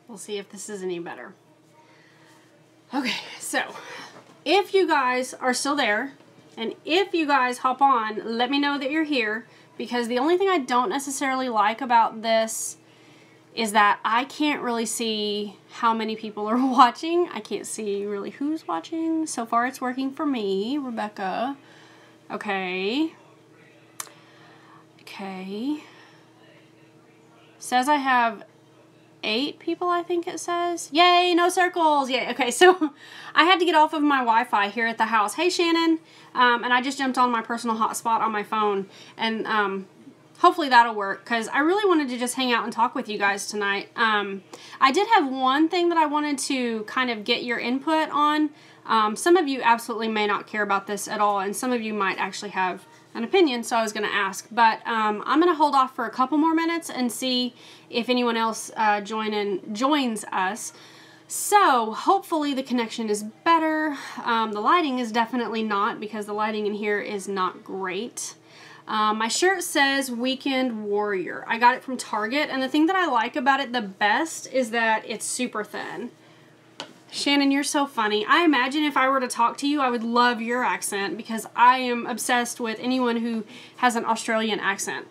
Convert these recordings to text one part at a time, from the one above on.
We'll see if this is any better. Okay, so if you guys are still there, and if you guys hop on, let me know that you're here, because the only thing I don't necessarily like about this is that I can't really see how many people are watching. I can't see really who's watching. So far it's working for me, Rebecca. Okay. Okay. Says I have 8 people, I think it says. Yay, no circles. Yay. Okay, so I had to get off of my Wi-Fi here at the house. Hey, Shannon. And I just jumped on my personal hotspot on my phone. And hopefully that'll work, because I really wanted to just hang out and talk with you guys tonight. I did have one thing that I wanted to kind of get your input on. Some of you absolutely may not care about this at all, and some of you might actually have an opinion, so I was going to ask. But I'm going to hold off for a couple more minutes and see if anyone else joins us. So hopefully the connection is better. The lighting is definitely not, because the lighting in here is not great. My shirt says Weekend Warrior. I got it from Target, and the thing that I like about it the best is that it's super thin. Shannon, you're so funny. I imagine if I were to talk to you, I would love your accent, because I am obsessed with anyone who has an Australian accent.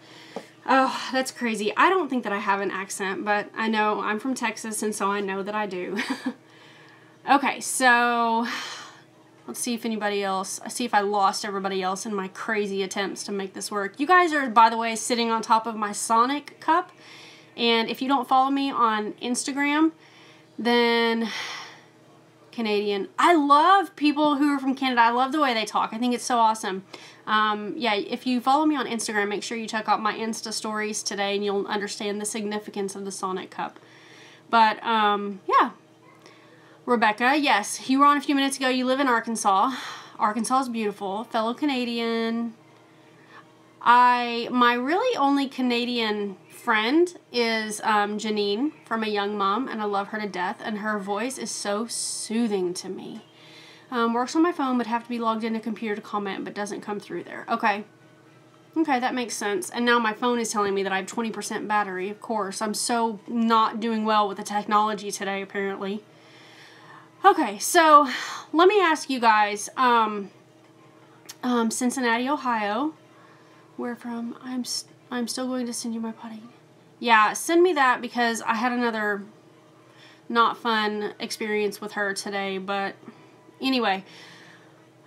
Oh, that's crazy. I don't think that I have an accent, but I know I'm from Texas, and so I know that I do. Okay, so let's see if anybody else, I see if I lost everybody else in my crazy attempts to make this work. You guys are, by the way, sitting on top of my Sonic cup, and if you don't follow me on Instagram, then Canadian. I love people who are from Canada. I love the way they talk. I think it's so awesome. Yeah, if you follow me on Instagram, make sure you check out my Insta stories today, and you'll understand the significance of the Sonic cup. But, yeah. Rebecca, yes, you were on a few minutes ago. You live in Arkansas. Arkansas is beautiful. Fellow Canadian. My really only Canadian friend is Janine from A Young Mom, and I love her to death, and her voice is so soothing to me. Works on my phone, but have to be logged into a computer to comment, but doesn't come through there. Okay. Okay, that makes sense. And now my phone is telling me that I have 20% battery, of course. I'm so not doing well with the technology today, apparently. Okay, so let me ask you guys, Cincinnati, Ohio, where from? I'm still going to send you my potty. Yeah, send me that, because I had another not fun experience with her today, but anyway.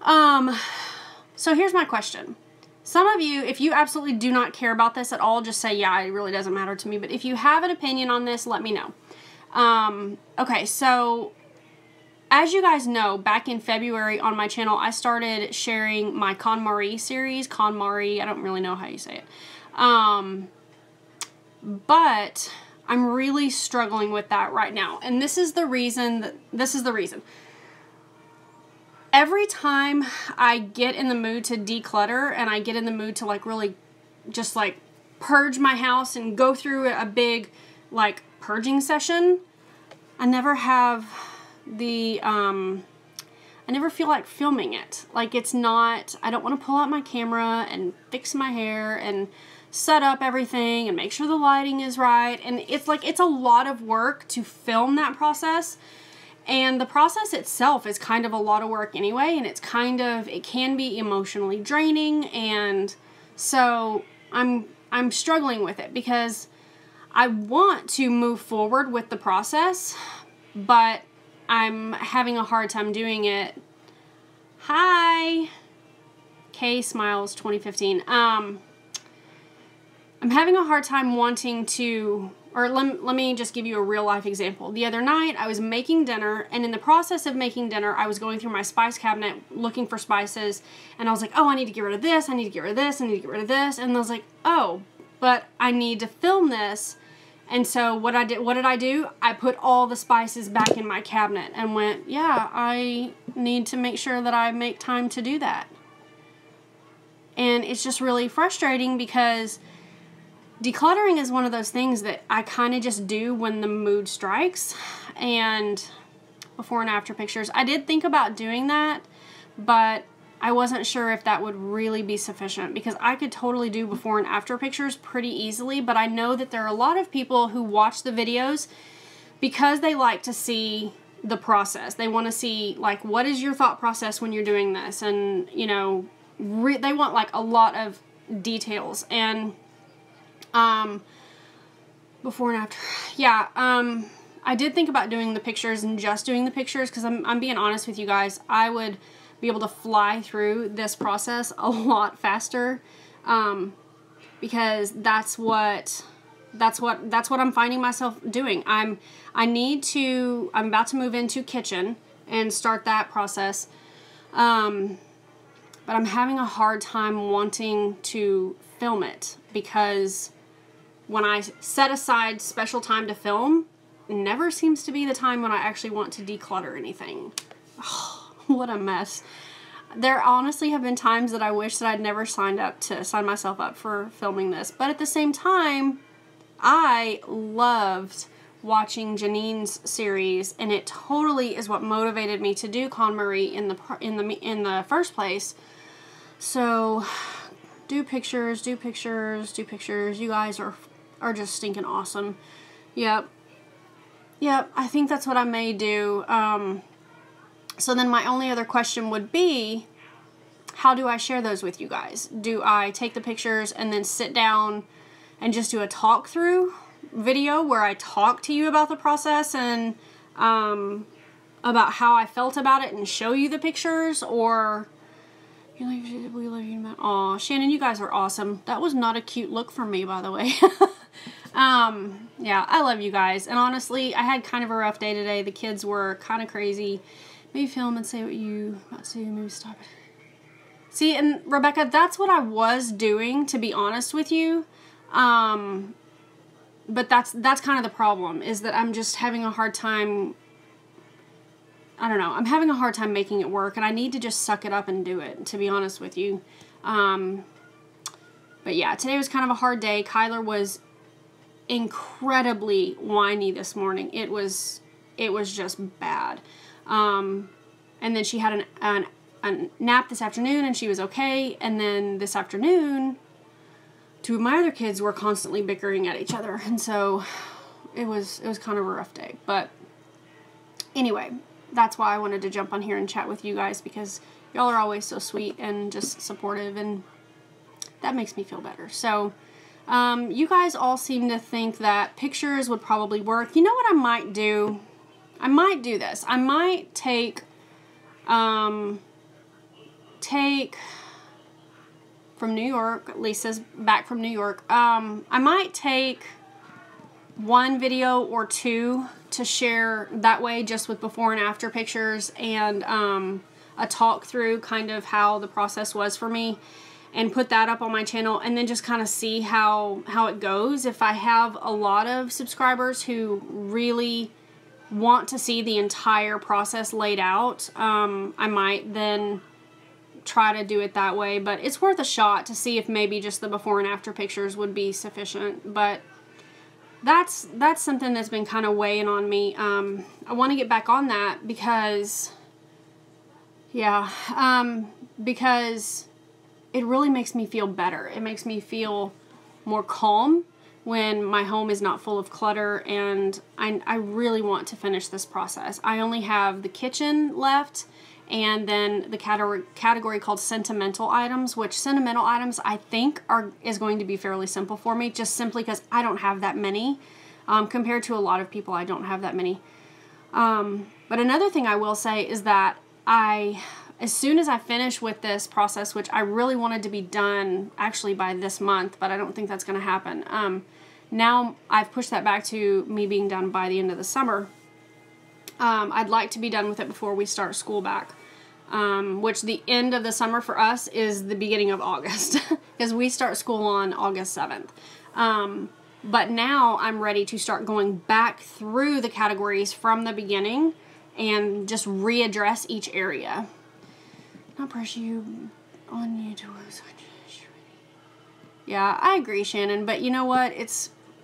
So here's my question. Some of you, if you absolutely do not care about this at all, just say, yeah, it really doesn't matter to me. But if you have an opinion on this, let me know. Okay, so as you guys know, back in February on my channel, I started sharing my KonMari series. KonMari, I don't really know how you say it. But I'm really struggling with that right now. And this is the reason. Every time I get in the mood to declutter, and I get in the mood to like really just like purge my house and go through a big like purging session, I never have the, I never feel like filming it. Like it's not, I don't want to pull out my camera and fix my hair and set up everything and make sure the lighting is right. And it's like, it's a lot of work to film that process. And the process itself is kind of a lot of work anyway. And it's kind of, it can be emotionally draining. And so I'm struggling with it, because I want to move forward with the process, but I'm having a hard time doing it. Hi. K Smiles 2015. I'm having a hard time wanting to, or let me just give you a real life example. The other night I was making dinner, and in the process of making dinner, I was going through my spice cabinet looking for spices, and I was like, oh, I need to get rid of this, I need to get rid of this, I need to get rid of this, and I was like, oh, but I need to film this. And so what did I do? I put all the spices back in my cabinet and went, yeah, I need to make sure that I make time to do that. And it's just really frustrating, because decluttering is one of those things that I kind of just do when the mood strikes. And before and after pictures, I did think about doing that, but I wasn't sure if that would really be sufficient, because I could totally do before and after pictures pretty easily, but I know that there are a lot of people who watch the videos because they like to see the process. They want to see, like, what is your thought process when you're doing this? And, you know, they want, like, a lot of details. And, before and after. Yeah, I did think about doing the pictures and just doing the pictures, because I'm being honest with you guys. I would be able to fly through this process a lot faster, because that's what I'm finding myself doing. I'm about to move into kitchen and start that process. But I'm having a hard time wanting to film it, because when I set aside special time to film, it never seems to be the time when I actually want to declutter anything. Oh, what a mess. There honestly have been times that I wish that I'd never signed myself up for filming this. But at the same time, I loved watching Janine's series, and it totally is what motivated me to do KonMari in the first place. So, do pictures. You guys are just stinking awesome. Yep, I think that's what I may do. So then my only other question would be, how do I share those with you guys? Do I take the pictures and then sit down and just do a talk through video where I talk to you about the process and about how I felt about it and show you the pictures? Or we love you, man. Aw, Shannon, you guys are awesome. That was not a cute look from me, by the way. Yeah, I love you guys. And honestly, I had kind of a rough day today. The kids were kind of crazy. Maybe film and say what you about to. Maybe stop it. See, and Rebecca, that's what I was doing, to be honest with you. But that's kind of the problem, is that I'm just having a hard time. I don't know. I'm having a hard time making it work, and I need to just suck it up and do it, to be honest with you. But yeah, today was kind of a hard day. Kyler was incredibly whiny this morning. It was just bad. And then she had a nap this afternoon, and she was okay. And then this afternoon, two of my other kids were constantly bickering at each other, and so it was kind of a rough day. But anyway, that's why I wanted to jump on here and chat with you guys, because y'all are always so sweet and just supportive, and that makes me feel better. So you guys all seem to think that pictures would probably work. You know what I might do? I might do this. I might take from New York. Lisa's back from New York. I might take one video or two to share that way, just with before and after pictures, and a talk through kind of how the process was for me, and put that up on my channel, and then just kind of see how it goes. If I have a lot of subscribers who really want to see the entire process laid out, I might then try to do it that way. But it's worth a shot to see if maybe just the before and after pictures would be sufficient. But that's something that's been kind of weighing on me. I want to get back on that because, yeah, because it really makes me feel better. It makes me feel more calm when my home is not full of clutter, and I really want to finish this process. I only have the kitchen left, and then the category called sentimental items, which sentimental items I think is going to be fairly simple for me, just simply because I don't have that many. Compared to a lot of people, I don't have that many. But another thing I will say is that as soon as I finish with this process, which I really wanted to be done actually by this month, but I don't think that's going to happen. Now I've pushed that back to me being done by the end of the summer. I'd like to be done with it before we start school back, which the end of the summer for us is the beginning of August, because we start school on August 7th. But now I'm ready to start going back through the categories from the beginning and just readdress each area. Not pressure you on you to lose. Yeah, I agree, Shannon, but you know what?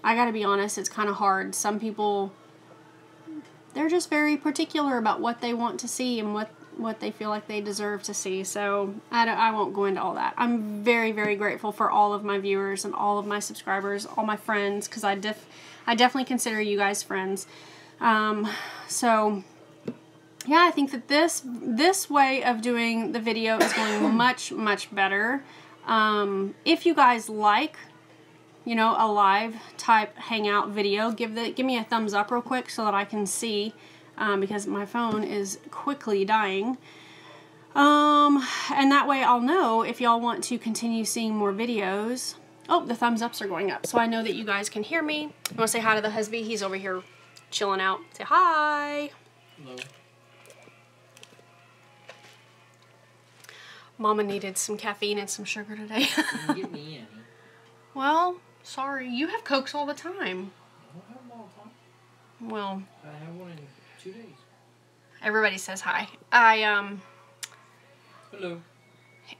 I gotta be honest, it's kind of hard. Some people, they're just very particular about what they want to see and what they feel like they deserve to see. So I won't go into all that. I'm very, very grateful for all of my viewers and all of my subscribers, all my friends, because I definitely consider you guys friends. So yeah, I think that this way of doing the video is going much better. If you guys like, you know, a live type hangout video, give me a thumbs up real quick so that I can see, because my phone is quickly dying. And that way I'll know if y'all want to continue seeing more videos. Oh, the thumbs ups are going up, so I know that you guys can hear me. I want to say hi to the husband. He's over here chilling out. Say hi. Hello. Mama needed some caffeine and some sugar today. Didn't give me any. Well, sorry. You have Cokes all the time. I don't have them all the time. Well, I have one in 2 days. everybody says hi. Hello.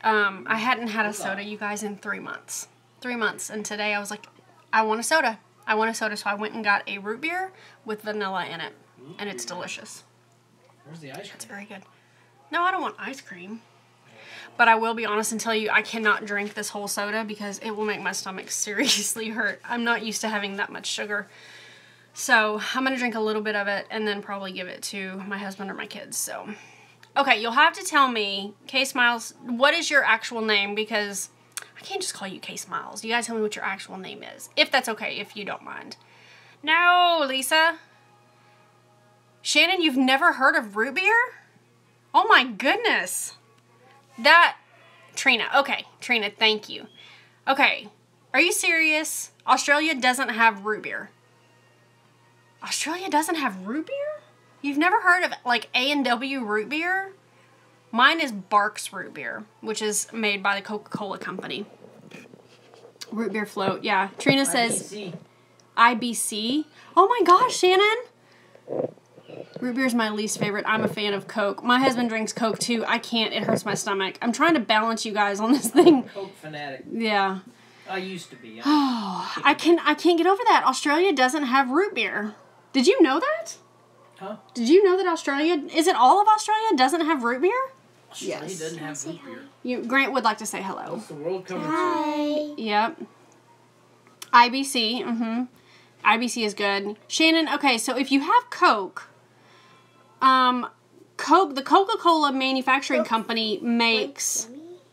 I hadn't had a soda, you guys, in 3 months. 3 months, and today I was like, I want a soda. I want a soda, so I went and got a root beer with vanilla in it, and it's delicious. Where's the ice cream? It's very good. No, I don't want ice cream. But I will be honest and tell you, I cannot drink this whole soda because it will make my stomach seriously hurt. I'm not used to having that much sugar. So I'm going to drink a little bit of it and then probably give it to my husband or my kids. So, okay, you'll have to tell me, K Smiles, what is your actual name? Because I can't just call you K Smiles. You guys tell me what your actual name is. If that's okay, if you don't mind. No, Lisa. Shannon, you've never heard of root beer? Oh my goodness. Trina. Okay, Trina, thank you. Okay, are you serious? Australia doesn't have root beer. Australia doesn't have root beer? You've never heard of, like, A&W root beer? Mine is Barks root beer, which is made by the Coca-Cola company. Root beer float, yeah. Trina says IBC. Oh my gosh, Shannon. Root beer is my least favorite. I'm a fan of Coke. My husband drinks Coke too. I can't. It hurts my stomach. I'm trying to balance you guys on this thing. Coke fanatic. Yeah. I used to be. Oh, I can't get over that. Australia doesn't have root beer. Did you know that? Huh? Did you know that Australia, is it all of Australia doesn't have root beer? Australia Yes. doesn't have root beer. Grant would like to say hello. What's the world coming Hi. Yep. IBC. IBC is good. Shannon, okay, so if you have Coke, the Coca-Cola manufacturing company makes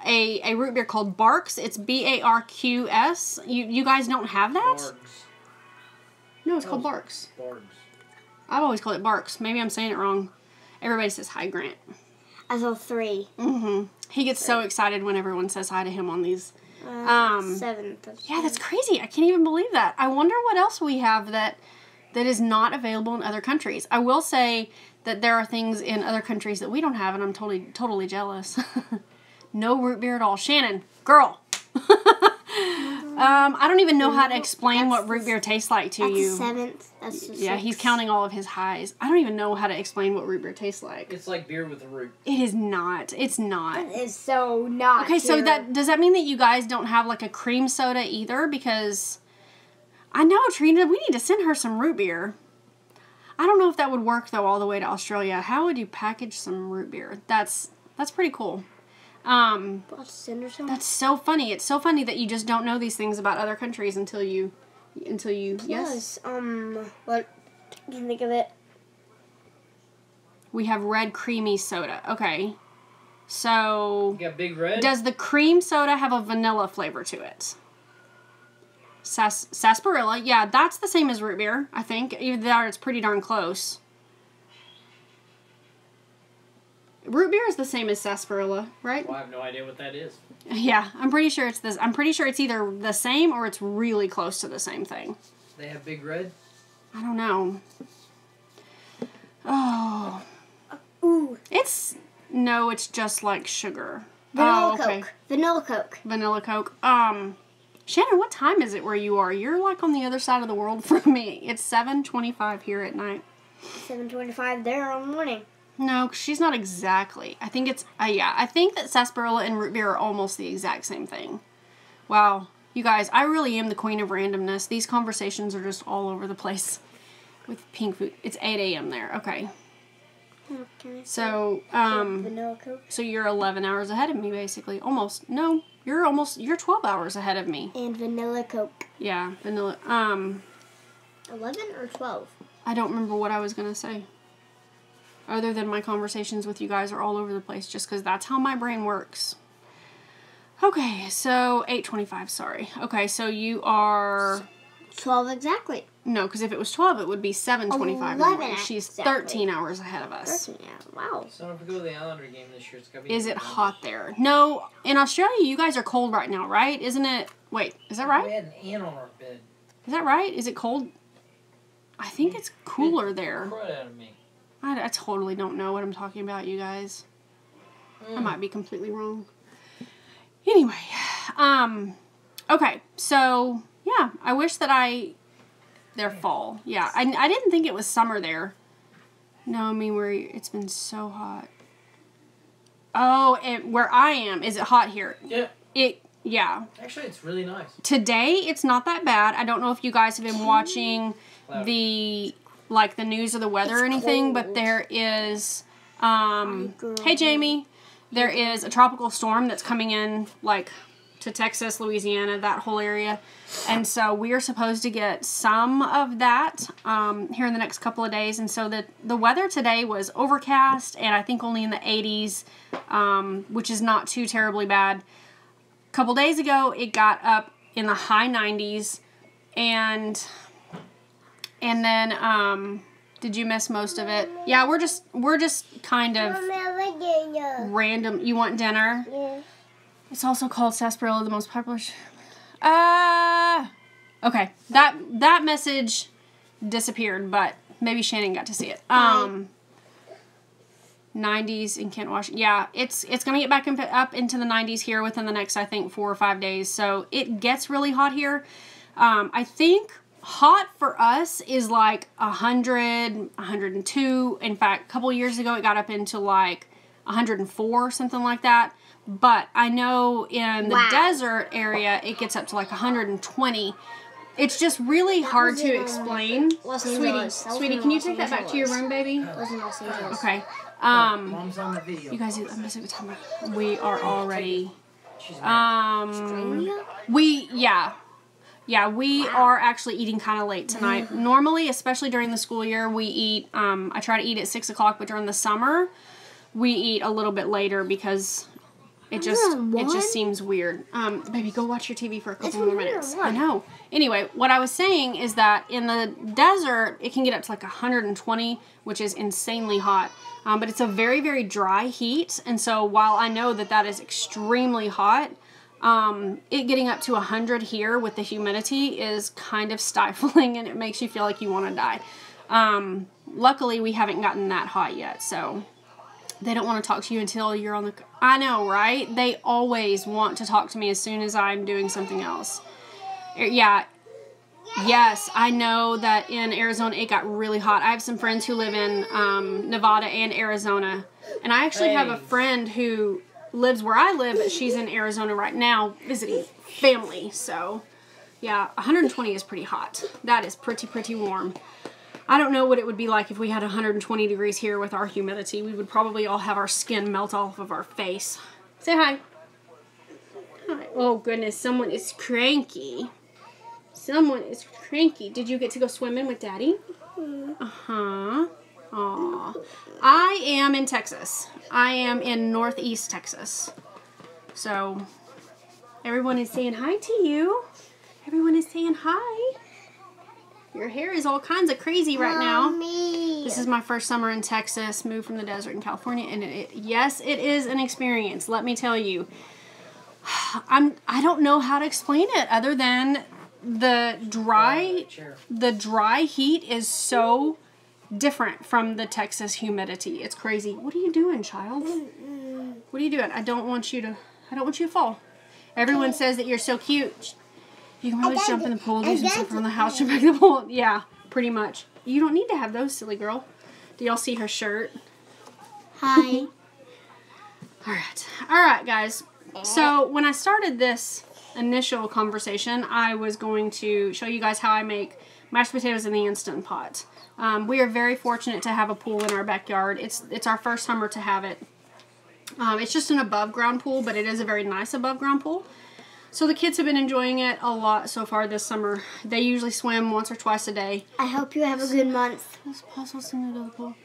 a root beer called Barks. It's Barqs. You guys don't have that? Bargs. No, it's called Barks. Bargs. I've always called it Barks. Maybe I'm saying it wrong. Everybody says hi, Grant. I saw 3. He gets so excited when everyone says hi to him on these. 7th. Yeah, that's crazy. I can't even believe that. I wonder what else we have that is not available in other countries. I will say that there are things in other countries that we don't have, and I'm totally jealous. No root beer at all. Shannon, girl. I don't even know how to explain what root beer tastes like to you. That's 7th. That's the Yeah, 6th. he's counting all of his highs. I don't even know how to explain what root beer tastes like. It's like beer with a root. It is not. It's not. That is so not Okay, so true. does that mean that you guys don't have like a cream soda either? Because I know, Trina, we need to send her some root beer. I don't know if that would work though all the way to Australia. How would you package some root beer? That's pretty cool. I'll send her some. That's so funny. It's so funny that you just don't know these things about other countries until you yes. Yes. What? Can you think of it? We have red creamy soda. Okay. So You got Big Red? does the cream soda have a vanilla flavor to it? Sarsaparilla. Yeah, that's the same as root beer, I think. Even though it's pretty darn close. Root beer is the same as sarsaparilla, right? Well, I have no idea what that is. Yeah, I'm pretty sure it's this. I'm pretty sure it's either the same or it's really close to the same thing. They have Big Red? I don't know. Oh. Ooh. It's just like sugar. Vanilla oh, okay. Coke. Vanilla Coke. Vanilla Coke. Shannon, what time is it where you are? You're like on the other side of the world from me. It's 7:25 here at night. 7:25 there on the morning. No, she's not exactly. I think it's, yeah, I think that sarsaparilla and root beer are almost the exact same thing. Wow. You guys, I really am the queen of randomness. These conversations are just all over the place with pink food. It's 8 a.m. there. Okay. Okay. So, Vanilla Coke. so you're 11 hours ahead of me, basically. Almost. No, you're 12 hours ahead of me. And Vanilla Coke. Yeah, vanilla. 11 or 12? I don't remember what I was going to say. Other than my conversations with you guys are all over the place just because that's how my brain works. Okay, so 8:25, sorry. Okay, so you are... 12 exactly. No, because if it was 12, it would be 7:25. 11 She's exactly. 13 hours ahead of us. 13 hours, wow. So if we go to the Islander game this year, it's got to be... Is it hot there? No, in Australia, you guys are cold right now, right? Isn't it? Wait, is that right? We had an ant on our bed. Is that right? Is it cold? I think it's cooler there. Crud out of me. I totally don't know what I'm talking about, you guys. I might be completely wrong. Anyway, okay, so, yeah, I wish that they're fall. Yeah, I didn't think it was summer there. No, I mean, it's been so hot. Oh, where I am, is it hot here? Yeah. Yeah. Actually, it's really nice. Today, it's not that bad. I don't know if you guys have been watching the news or the weather or anything, but there is, hey Jamie, there is a tropical storm that's coming in, like, to Texas, Louisiana, that whole area, and so we are supposed to get some of that, here in the next couple of days, and so the weather today was overcast, and I think only in the 80s, which is not too terribly bad. A couple days ago, it got up in the high 90s, and then, did you miss most of it? Yeah, we're just kind of random. You want dinner? Yeah. It's also called sarsaparilla, the most popular. Okay, that message disappeared, but maybe Shannon got to see it. 90s in Kent, Washington. Yeah, it's gonna get back up into the 90s here within the next, I think, 4 or 5 days. So it gets really hot here. I think hot for us is like 100, 102. In fact, a couple years ago, it got up into like 104, something like that. But I know in the desert area, it gets up to like 120. It's just really hard to explain. Sweetie, can you take that back to your room, baby? Okay. Mom's on the video. You guys, I'm missing the timer. We are already. We are actually eating kind of late tonight. Normally, especially during the school year, we eat. I try to eat at 6 o'clock, but during the summer, we eat a little bit later because it just seems weird. Baby, go watch your TV for a couple more minutes. I know. Anyway, what I was saying is that in the desert, it can get up to like 120, which is insanely hot. But it's a very, very dry heat. And so while I know that is extremely hot, it getting up to 100 here with the humidity is kind of stifling, and it makes you feel like you want to die. Luckily, we haven't gotten that hot yet, so they don't want to talk to you until you're on the... I know, right? They always want to talk to me as soon as I'm doing something else. Yeah. Yes, I know that in Arizona it got really hot. I have some friends who live in Nevada and Arizona. And I actually have a friend who lives where I live, but she's in Arizona right now visiting family. So, yeah, 120 is pretty hot. That is pretty warm. I don't know what it would be like if we had 120 degrees here with our humidity. We would probably all have our skin melt off of our face. Say hi. Hi. Oh, goodness. Someone is cranky. Someone is cranky. Did you get to go swimming with Daddy? Uh-huh. Aw. I am in Texas. I am in Northeast Texas. So, everyone is saying hi to you. Everyone is saying hi. Your hair is all kinds of crazy right now. This is my first summer in Texas, moved from the desert in California, and yes, it is an experience, let me tell you. I don't know how to explain it other than the dry heat is so different from the Texas humidity. It's crazy. What are you doing, child? What are you doing? I don't want you to fall. Everyone says that you're so cute. You can probably just jump in the pool, do some stuff around the house, jump back in the pool. Yeah, pretty much. You don't need to have those, silly girl. Do y'all see her shirt? Hi. Alright, guys. So, when I started this initial conversation, I was going to show you guys how I make mashed potatoes in the Instant Pot. We are very fortunate to have a pool in our backyard. It's our first summer to have it. It's just an above ground pool, but it is a very nice above ground pool. So the kids have been enjoying it a lot so far this summer. They usually swim once or twice a day. I hope you have a good month. This puzzle's in the pool.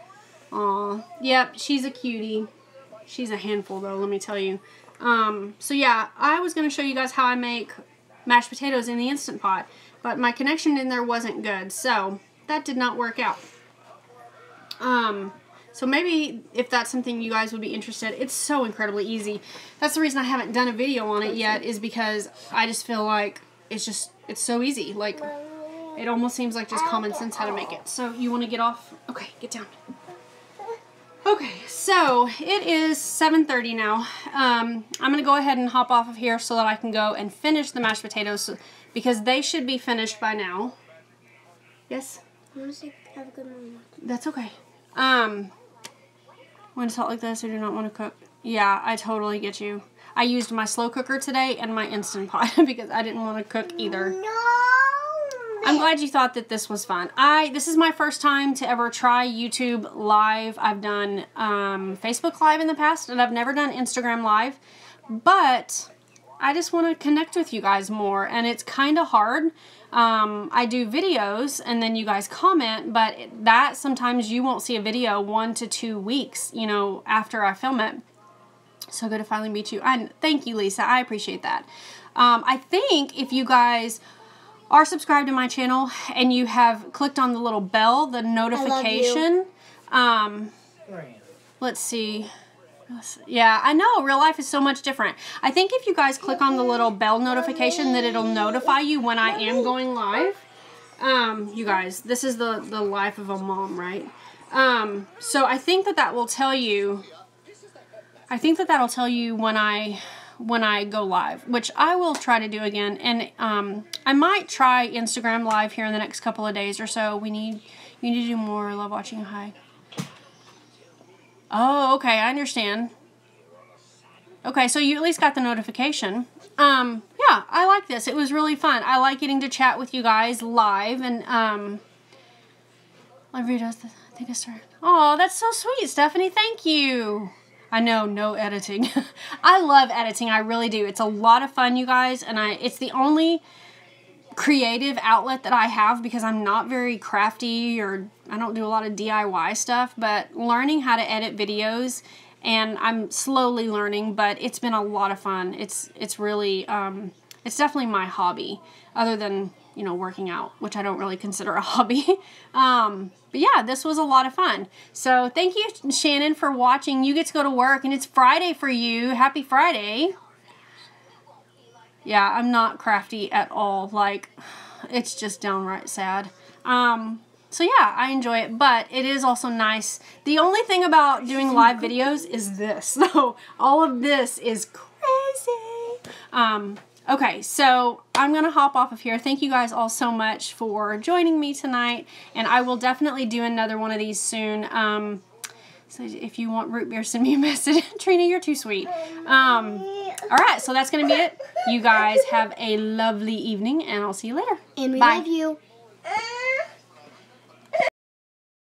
Aw. Yep, she's a cutie. She's a handful though, let me tell you. So yeah, I was going to show you guys how I make mashed potatoes in the Instant Pot. But my connection in there wasn't good. So that did not work out. So maybe if that's something you guys would be interested, it's so incredibly easy. That's the reason I haven't done a video on it yet, is because I just feel like it's so easy. Like, it almost seems like just common sense how to make it. So you want to get off? Okay, get down. Okay, so it is 7:30 now. I'm going to go ahead and hop off of here so that I can go and finish the mashed potatoes, because they should be finished by now. Yes? I want to say have a good morning. That's okay. When it's hot like this, I do not want to cook. Yeah, I totally get you. I used my slow cooker today and my Instant Pot because I didn't want to cook either. No. I'm glad you thought that this was fun. This is my first time to ever try YouTube Live. I've done Facebook Live in the past, and I've never done Instagram Live. But I just want to connect with you guys more, and it's kind of hard. I do videos and then you guys comment, but that sometimes you won't see a video 1 to 2 weeks, you know, after I film it. So good to finally meet you. And thank you, Lisa. I appreciate that. I think if you guys are subscribed to my channel and you have clicked on the little bell, the notification, let's see. Yeah, I know. Real life is so much different. I think if you guys click on the little bell notification, that it'll notify you when I am going live. You guys, this is the life of a mom, right? So I think that will tell you. I think that that'll tell you when I go live, which I will try to do again. And I might try Instagram Live here in the next couple of days or so. You need to do more. I love watching you hike. Oh, okay, I understand. Okay, so you at least got the notification. Yeah, I like this. It was really fun. I like getting to chat with you guys live, and Olivia does the take a start. Oh, that's so sweet, Stephanie. Thank you. I know, no editing. I love editing. I really do. It's a lot of fun, you guys, and it's the only creative outlet that I have, because I'm not very crafty, or I don't do a lot of DIY stuff, but learning how to edit videos, and I'm slowly learning, but it's been a lot of fun. It's really, it's definitely my hobby, other than, you know, working out, which I don't really consider a hobby. But yeah, this was a lot of fun. So thank you, Shannon, for watching. You get to go to work, and it's Friday for you. Happy Friday. Yeah, I'm not crafty at all. Like, it's just downright sad. So yeah, I enjoy it, but it is also nice. The only thing about doing live videos is this. So all of this is crazy. Okay, so I'm going to hop off of here. Thank you guys all so much for joining me tonight, and I will definitely do another one of these soon. So if you want root beer, send me a message. Trina, you're too sweet. Alright, so that's going to be it. You guys have a lovely evening, and I'll see you later. And we Bye. love you.